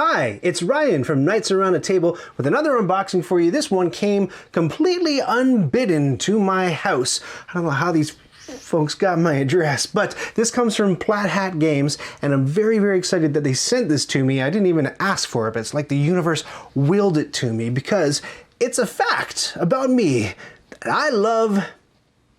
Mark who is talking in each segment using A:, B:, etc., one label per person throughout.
A: Hi, it's Ryan from Nights Around a Table with another unboxing for you. This one came completely unbidden to my house. I don't know how these folks got my address, but this comes from Plaid Hat Games, and I'm very, very excited that they sent this to me. I didn't even ask for it, but it's like the universe willed it to me because it's a fact about me. I love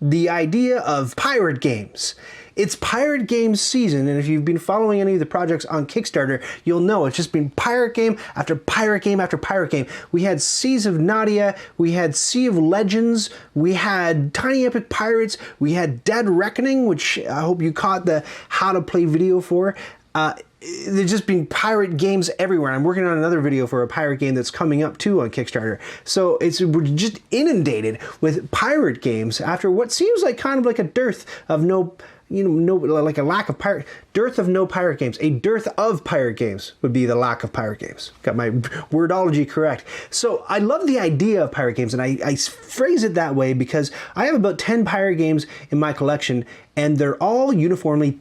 A: the idea of pirate games. It's pirate game season, and if you've been following any of the projects on Kickstarter, you'll know it's just been pirate game after pirate game after pirate game. We had Seas of Nadia, we had Sea of Legends, we had Tiny Epic Pirates, we had Dead Reckoning, which I hope you caught the how to play video for. There's just been pirate games everywhere. I'm working on another video for a pirate game that's coming up too on Kickstarter. So we're just inundated with pirate games after what seems like kind of like a dearth of like a lack of dearth of no pirate games. A dearth of pirate games would be the lack of pirate games. Got my wordology correct. So I love the idea of pirate games, and I phrase it that way because I have about 10 pirate games in my collection, and they're all uniformly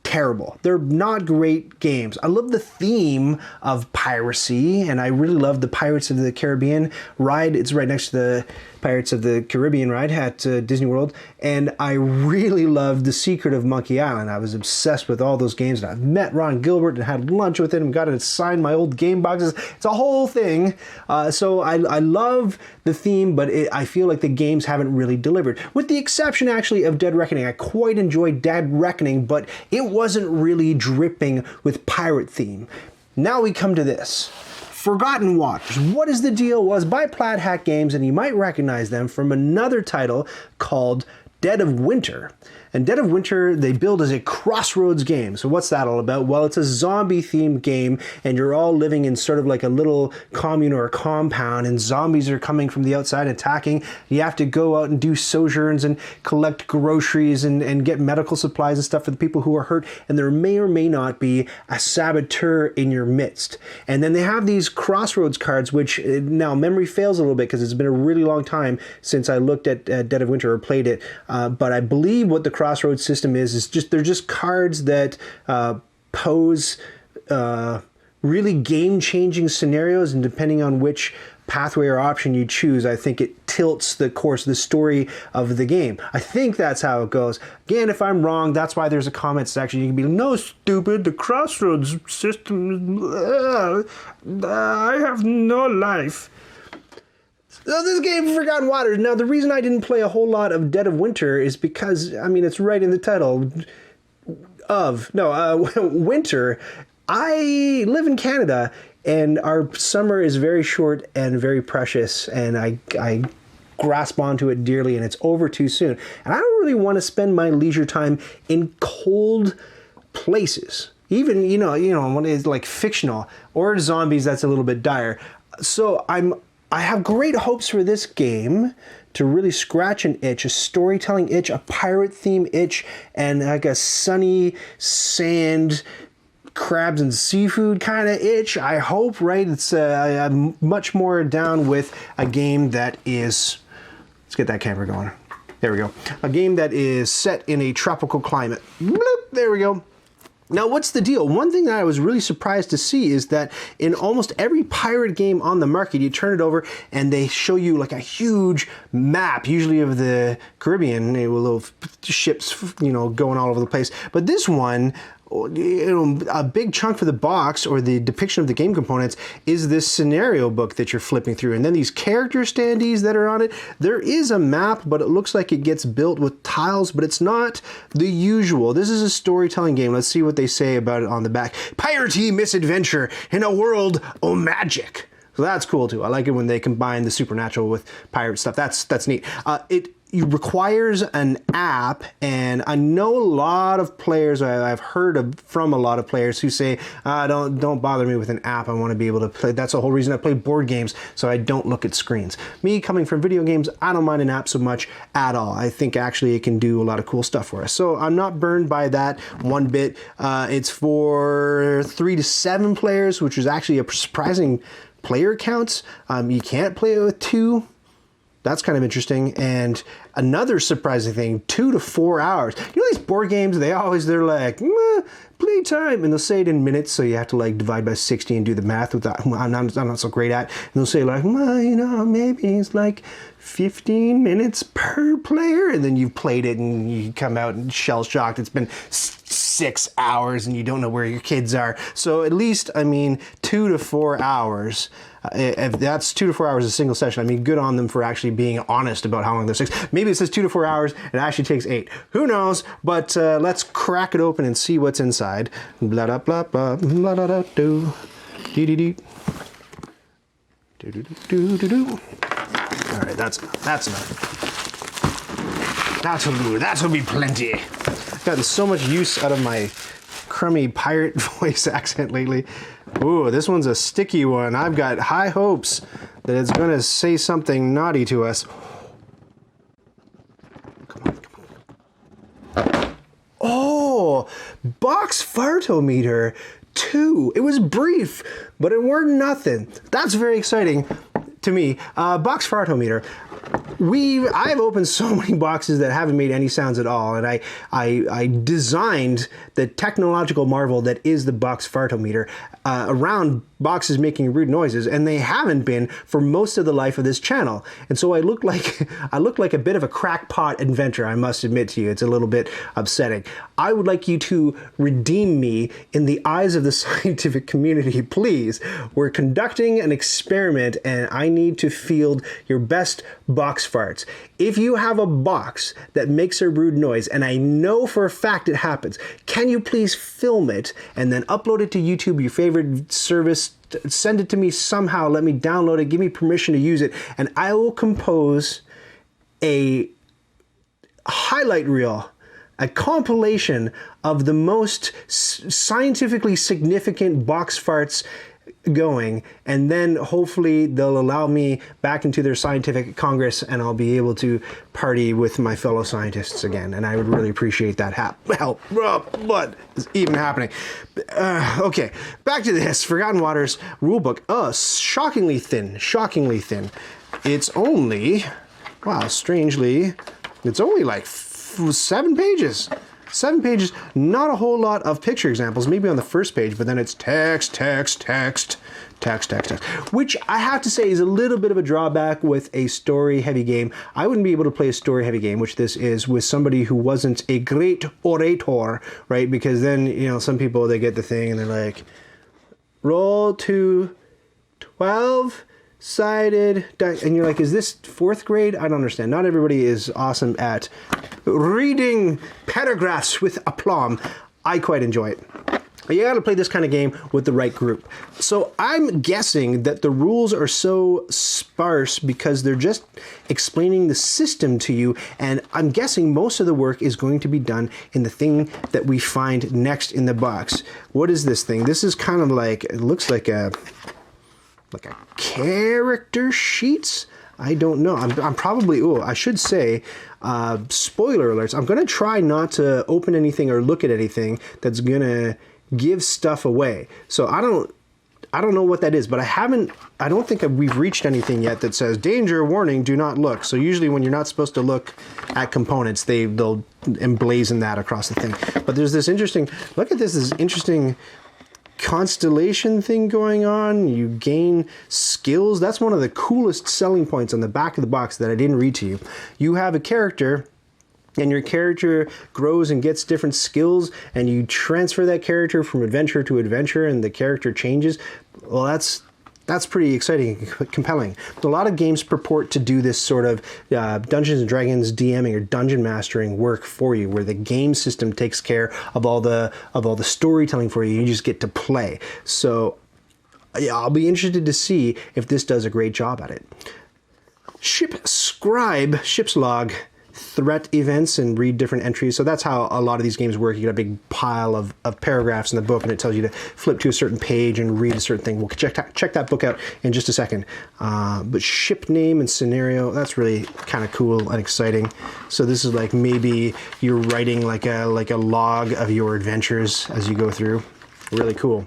A: terrible. They're not great games. I love the theme of piracy, and I really love the Pirates of the Caribbean ride. It's right next to the Pirates of the Caribbean ride at Disney World, and I really loved The Secret of Monkey Island. I was obsessed with all those games, and I've met Ron Gilbert and had lunch with him and got to sign my old game boxes. It's a whole thing. So I love the theme, but I feel like the games haven't really delivered. With the exception, actually, of Dead Reckoning. I quite enjoyed Dead Reckoning, but it wasn't really dripping with pirate theme. Now we come to this. Forgotten Waters. What is the deal? Was by Plaid Hat Games, and you might recognize them from another title called Dead of Winter. And Dead of Winter, they build as a crossroads game. So what's that all about? Well, it's a zombie-themed game, and you're all living in sort of like a little commune or a compound, and zombies are coming from the outside attacking. You have to go out and do sojourns and collect groceries and get medical supplies and stuff for the people who are hurt, and there may or may not be a saboteur in your midst. And then they have these crossroads cards, which now memory fails a little bit because it's been a really long time since I looked at Dead of Winter or played it, but I believe what the crossroads system is just they're just cards that pose really game-changing scenarios, and depending on which pathway or option you choose, I think it tilts the course, the story of the game. I think that's how it goes. Again, if I'm wrong, that's why there's a comment section. You can be like, no, stupid, the crossroads system, I have no life. So this game, Forgotten Waters. Now, the reason I didn't play a whole lot of Dead of Winter is because, I mean, it's right in the title Winter. I live in Canada, and our summer is very short and very precious, and I grasp onto it dearly, and it's over too soon. And I don't really want to spend my leisure time in cold places. Even, when it's like fictional or zombies, that's a little bit dire. So I have great hopes for this game to really scratch an itch, a storytelling itch, a pirate theme itch, and like a sunny sand, crabs and seafood kind of itch. I hope, right? It's I'm much more down with a game that is, let's get that camera going. There we go. A game that is set in a tropical climate. Bloop, there we go. Now, what's the deal? One thing that I was really surprised to see is that in almost every pirate game on the market, you turn it over and they show you like a huge map, usually of the Caribbean, with little ships, going all over the place. But this one, a big chunk for the box or the depiction of the game components is this scenario book that you're flipping through, and then these character standees that are on it. There is a map, but it looks like it gets built with tiles, but it's not the usual. This is a storytelling game. Let's see what they say about it on the back. Piratey misadventure in a world o' magic. So that's cool too. I like it when they combine the supernatural with pirate stuff. That's neat. It requires an app, and I know a lot of players, I've heard from a lot of players who say, don't bother me with an app, I want to be able to play. That's the whole reason I play board games, so I don't look at screens. Me, coming from video games, I don't mind an app so much at all. I think actually it can do a lot of cool stuff for us. So I'm not burned by that one bit. It's for 3 to 7 players, which is actually a surprising player counts. You can't play it with 2. That's kind of interesting. And another surprising thing, 2 to 4 hours. You know these board games, they're like, play time, and they'll say it in minutes, so you have to like divide by 60 and do the math with that. I'm not so great at. And they'll say like, maybe it's like 15 minutes per player, and then you've played it and you come out and shell shocked. It's been 6 hours and you don't know where your kids are. So at least, 2 to 4 hours. If that's 2 to 4 hours a single session, good on them for actually being honest about how long this takes. Maybe it says 2 to 4 hours and it actually takes 8. Who knows? But let's crack it open and see what's inside. Blah blah blah blah blah da da do dee dee dee. Do do do do do. All right, that's enough. That'll be plenty. I've gotten so much use out of my crummy pirate voice accent lately. Ooh, this one's a sticky one. I've got high hopes that it's going to say something naughty to us. Come on. Oh, box fartometer 2. It was brief, but it weren't nothing. That's very exciting to me. Box fartometer. I've opened so many boxes that haven't made any sounds at all, and I designed the technological marvel that is the box fartometer around boxes making rude noises, and they haven't been for most of the life of this channel. And so I look like a bit of a crackpot inventor, I must admit to you. It's a little bit upsetting. I would like you to redeem me in the eyes of the scientific community, please. We're conducting an experiment, and I need to field your best box farts. If you have a box that makes a rude noise, and I know for a fact it happens, can you please film it and then upload it to YouTube, your favorite service? Send it to me somehow, let me download it, give me permission to use it, and I will compose a highlight reel, a compilation of the most scientifically significant box farts going, and then hopefully they'll allow me back into their scientific congress and I'll be able to party with my fellow scientists again, and I would really appreciate that help. What is even happening? Okay, back to this Forgotten Waters rulebook. Shockingly thin. It's only, wow, strangely, it's only like 7 pages. 7 pages, not a whole lot of picture examples, maybe on the first page, but then it's text, which I have to say is a little bit of a drawback with a story-heavy game. I wouldn't be able to play a story-heavy game, which this is, with somebody who wasn't a great orator, right? Because then, some people, they get the thing and they're like, roll to 12-sided dice. And you're like, is this 4th grade? I don't understand. Not everybody is awesome at reading paragraphs with aplomb. I quite enjoy it. But you gotta play this kind of game with the right group. So I'm guessing that the rules are so sparse because they're just explaining the system to you, and I'm guessing most of the work is going to be done in the thing that we find next in the box. What is this thing? This is kind of like, it looks like a character sheets? I don't know. I'm probably, I should say, spoiler alerts. I'm going to try not to open anything or look at anything that's going to give stuff away. So I don't know what that is, but I don't think we've reached anything yet that says, danger, warning, do not look. So usually when you're not supposed to look at components, they'll emblazon that across the thing. But there's this interesting, look at this interesting constellation thing going on. You gain skills. That's one of the coolest selling points on the back of the box that I didn't read to you. You have a character, and your character grows and gets different skills, and you transfer that character from adventure to adventure, and the character changes. Well, that's pretty exciting and compelling. A lot of games purport to do this sort of Dungeons & Dragons DMing or dungeon mastering work for you, where the game system takes care of all the storytelling for you. You just get to play. So yeah, I'll be interested to see if this does a great job at it. Ship scribe, ship's log, threat events, and read different entries. So that's how a lot of these games work. You get a big pile of paragraphs in the book, and it tells you to flip to a certain page and read a certain thing. We'll check that book out in just a second. But ship name and scenario, that's really kind of cool and exciting. So this is like maybe you're writing like a log of your adventures as you go through. Really cool.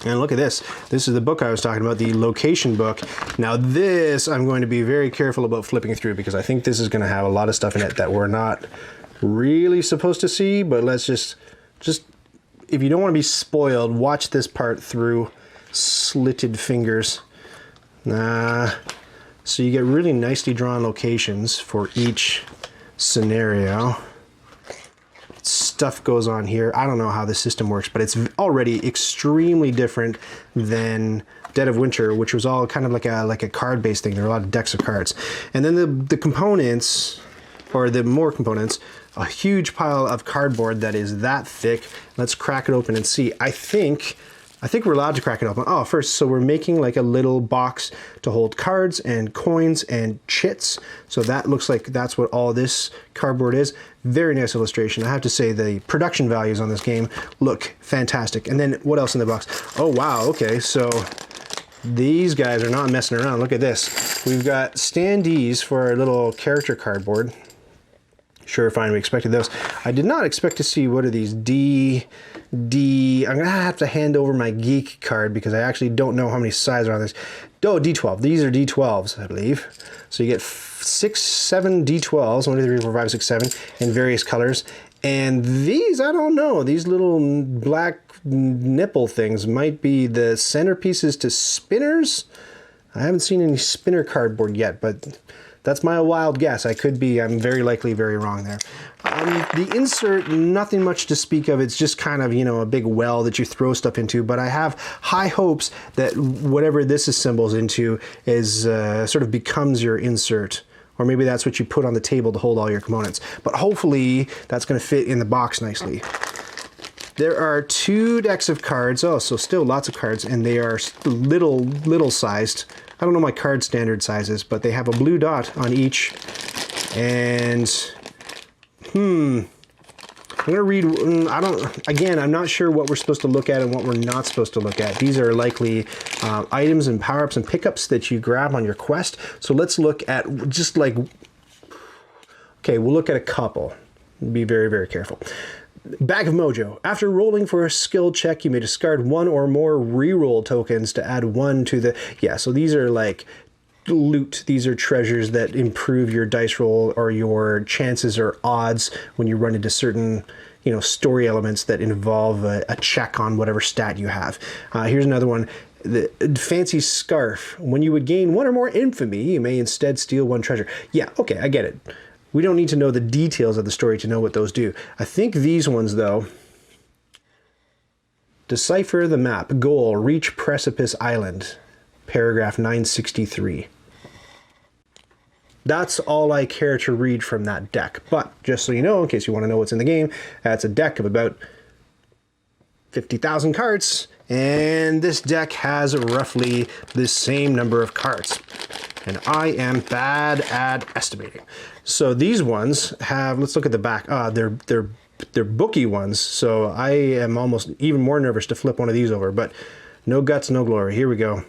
A: And look at this. This is the book I was talking about, the location book. Now this, I'm going to be very careful about flipping through because I think this is going to have a lot of stuff in it that we're not really supposed to see, but let's just if you don't want to be spoiled, watch this part through slitted fingers. So you get really nicely drawn locations for each scenario. Stuff goes on here. I don't know how the system works, but it's already extremely different than Dead of Winter, which was all kind of like a card-based thing. There are a lot of decks of cards. And then the components, or the more components, a huge pile of cardboard that is that thick. Let's crack it open and see. I think we're allowed to crack it open. Oh, first, so we're making like a little box to hold cards and coins and chits. So that looks like that's what all this cardboard is. Very nice illustration. I have to say the production values on this game look fantastic. And then what else in the box? Oh, wow. Okay, so these guys are not messing around. Look at this. We've got standees for our little character cardboard. Sure, fine, we expected those. I did not expect to see, what are these, I'm gonna have to hand over my Geek card because I actually don't know how many sizes are on this. Oh, D12, these are D12s, I believe. So you get 7 D12s, 1, 2, 3, 4, 5, 6, 7, in various colors. And these, I don't know, these little black nipple things might be the centerpieces to spinners. I haven't seen any spinner cardboard yet, but that's my wild guess. I'm very likely very wrong there. The insert, nothing much to speak of. It's just kind of, a big well that you throw stuff into, but I have high hopes that whatever this assembles into is sort of becomes your insert. Or maybe that's what you put on the table to hold all your components. But hopefully that's going to fit in the box nicely. There are 2 decks of cards. Oh, so still lots of cards, and they are little sized. I don't know my card standard sizes, but they have a blue dot on each. And, I'm gonna read, I'm not sure what we're supposed to look at and what we're not supposed to look at. These are likely items and power-ups and pickups that you grab on your quest. So let's look at we'll look at a couple. Be very, very careful. Bag of Mojo. After rolling for a skill check, you may discard 1 or more reroll tokens to add 1 to the... Yeah, so these are like loot. These are treasures that improve your dice roll or your chances or odds when you run into certain, story elements that involve a check on whatever stat you have. Here's another one. The fancy scarf. When you would gain 1 or more infamy, you may instead steal 1 treasure. Yeah, okay, I get it. We don't need to know the details of the story to know what those do. I think these ones, though, decipher the map. Goal, reach Precipice Island. Paragraph 963. That's all I care to read from that deck. But just so you know, in case you want to know what's in the game, that's a deck of about 50,000 cards. And this deck has roughly the same number of cards. And I am bad at estimating. So these ones have, let's look at the back. They're booky ones. So I am almost even more nervous to flip one of these over, but no guts, no glory. Here we go.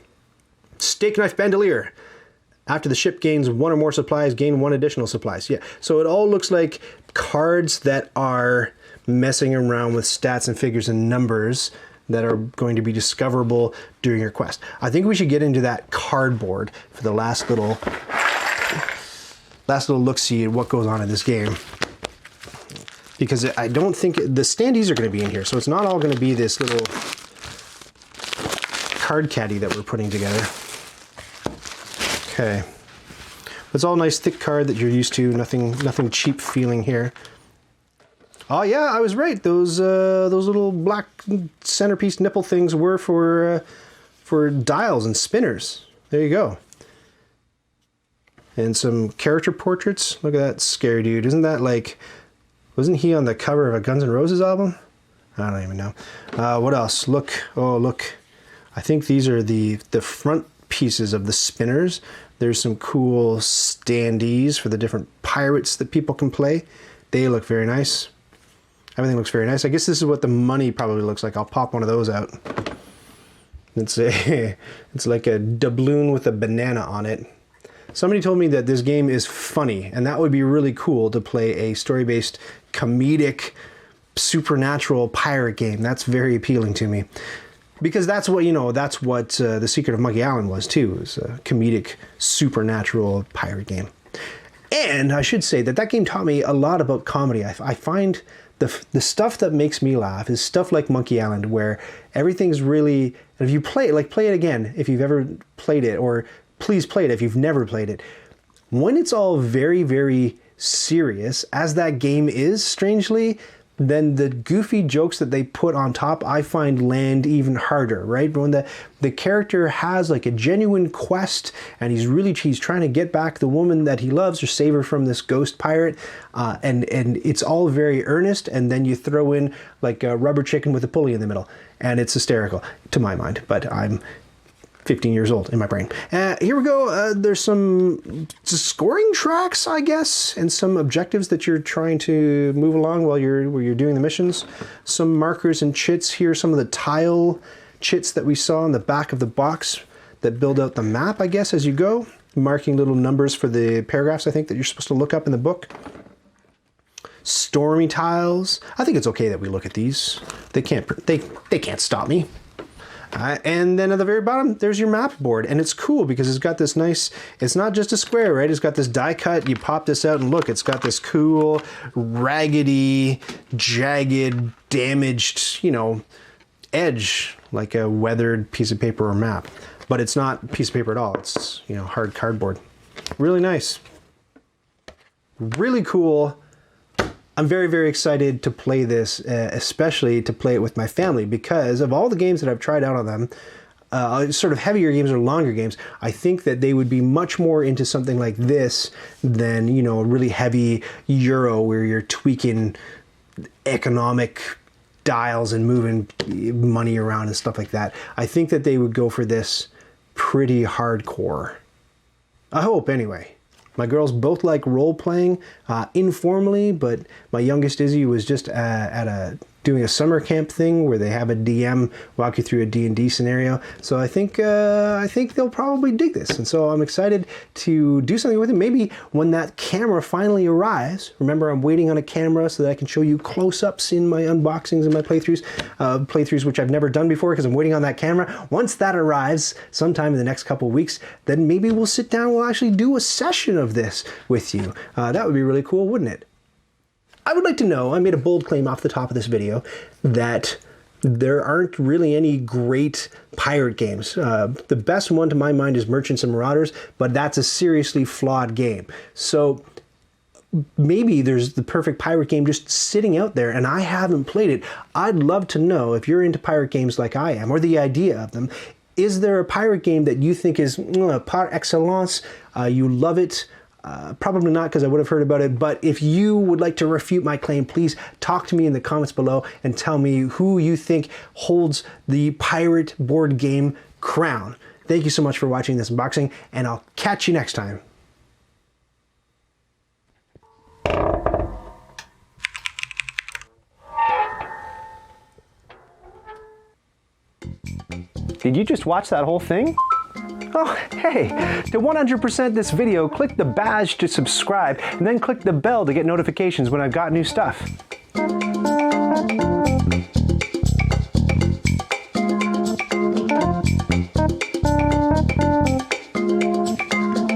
A: Steak knife bandolier. After the ship gains 1 or more supplies, gain 1 additional supplies. Yeah. So it all looks like cards that are messing around with stats and figures and numbers that are going to be discoverable during your quest. I think we should get into that cardboard for the last little look-see at what goes on in this game. Because I don't think the standees are going to be in here, so it's not all going to be this little card caddy that we're putting together. Okay. It's all nice thick card that you're used to, nothing cheap feeling here. Oh yeah, I was right. Those little black centerpiece nipple things were for dials and spinners. There you go. And some character portraits. Look at that scary dude. Isn't that like... Wasn't he on the cover of a Guns N' Roses album? I don't even know. What else? Look. Oh, look. I think these are the front pieces of the spinners. There's some cool standees for the different pirates that people can play. They look very nice. Everything looks very nice. I guess this is what the money probably looks like. I'll pop one of those out. It's like a doubloon with a banana on it. Somebody told me that this game is funny, and that would be really cool to play a story-based, comedic, supernatural pirate game. That's very appealing to me. Because that's what, you know, that's what The Secret of Monkey Island was too. It was a comedic, supernatural pirate game. And I should say that that game taught me a lot about comedy. I find the stuff that makes me laugh is stuff like Monkey Island, where everything's really, if you play it, like play it again if you've ever played it, or please play it if you've never played it. When it's all very, very serious, as that game is, strangely, then the goofy jokes that they put on top, I find land even harder, right? But when the character has like a genuine quest and he's trying to get back the woman that he loves or save her from this ghost pirate, and it's all very earnest, and then you throw in like a rubber chicken with a pulley in the middle, and it's hysterical to my mind, but I'm 15 years old in my brain. Here we go. There's some scoring tracks, I guess, and some objectives that you're trying to move along while you're doing the missions. Some markers and chits here. Some of the tile chits that we saw in the back of the box that build out the map, I guess, as you go. Marking little numbers for the paragraphs, I think, that you're supposed to look up in the book. Stormy tiles. I think it's okay that we look at these. They can't stop me. And then at the very bottom, there's your map board. And it's cool because it's got this nice, it's not just a square, right? It's got this die cut. You pop this out and look, it's got this cool, raggedy, jagged, damaged, you know, edge, like a weathered piece of paper or map. But it's not a piece of paper at all. It's, you know, hard cardboard. Really nice. Really cool. I'm very, very excited to play this, especially to play it with my family, because of all the games that I've tried out on them, sort of heavier games or longer games, I think that they would be much more into something like this than, you know, a really heavy Euro where you're tweaking economic dials and moving money around and stuff like that. I think that they would go for this pretty hardcore. I hope, anyway. My girls both like role-playing informally, but my youngest Izzy was just doing a summer camp thing where they have a DM walk you through a D&D scenario. So I think they'll probably dig this. And so I'm excited to do something with it. Maybe when that camera finally arrives, remember I'm waiting on a camera so that I can show you close-ups in my unboxings and my playthroughs which I've never done before because I'm waiting on that camera. Once that arrives sometime in the next couple of weeks, then maybe we'll sit down and we'll actually do a session of this with you. That would be really cool, wouldn't it? I would like to know, I made a bold claim off the top of this video, that there aren't really any great pirate games. The best one to my mind is Merchants and Marauders, but that's a seriously flawed game. So maybe there's the perfect pirate game just sitting out there and I haven't played it. I'd love to know if you're into pirate games like I am, or the idea of them. Is there a pirate game that you think is par excellence? You love it? Probably not, because I would have heard about it, but if you would like to refute my claim, please talk to me in the comments below and tell me who you think holds the pirate board game crown. Thank you so much for watching this unboxing, and I'll catch you next time. Did you just watch that whole thing? Oh, hey, to 100% this video, click the badge to subscribe, and then click the bell to get notifications when I've got new stuff.